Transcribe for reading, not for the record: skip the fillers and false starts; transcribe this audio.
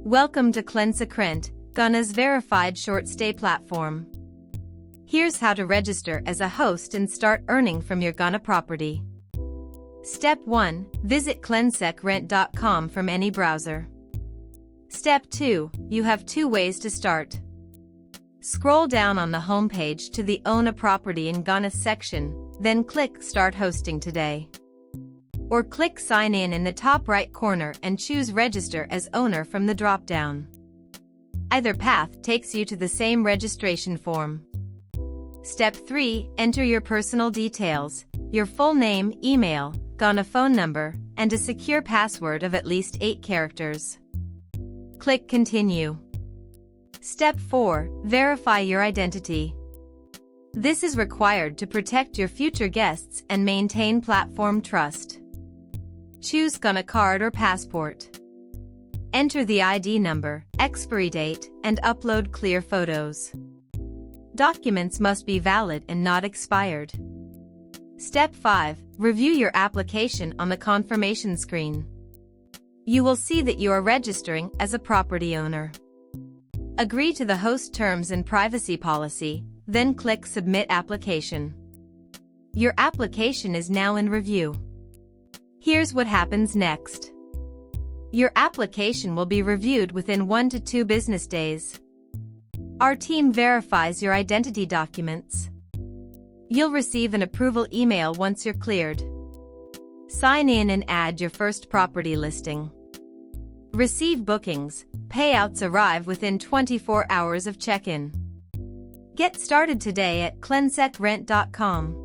Welcome to KlensecRent, Ghana's verified short stay platform. Here's how to register as a host and start earning from your Ghana property. Step 1. Visit KlensecRent.com from any browser. Step 2. You have two ways to start. Scroll down on the homepage to the Own a Property in Ghana section, then click Start Hosting Today. Or click Sign in the top right corner and choose Register as Owner from the drop-down. Either path takes you to the same registration form. Step 3. Enter your personal details, your full name, email, Ghana phone number, and a secure password of at least 8 characters. Click Continue. Step 4. Verify your identity. This is required to protect your future guests and maintain platform trust. Choose Ghana card or passport. Enter the ID number, expiry date, and upload clear photos. Documents must be valid and not expired. Step 5. Review your application on the confirmation screen. You will see that you are registering as a property owner. Agree to the host terms and privacy policy, then click Submit Application. Your application is now in review. Here's what happens next. Your application will be reviewed within 1 to 2 business days. Our team verifies your identity documents. You'll receive an approval email once you're cleared. Sign in and add your first property listing. Receive bookings. Payouts arrive within 24 hours of check-in. Get started today at KlensecRent.com.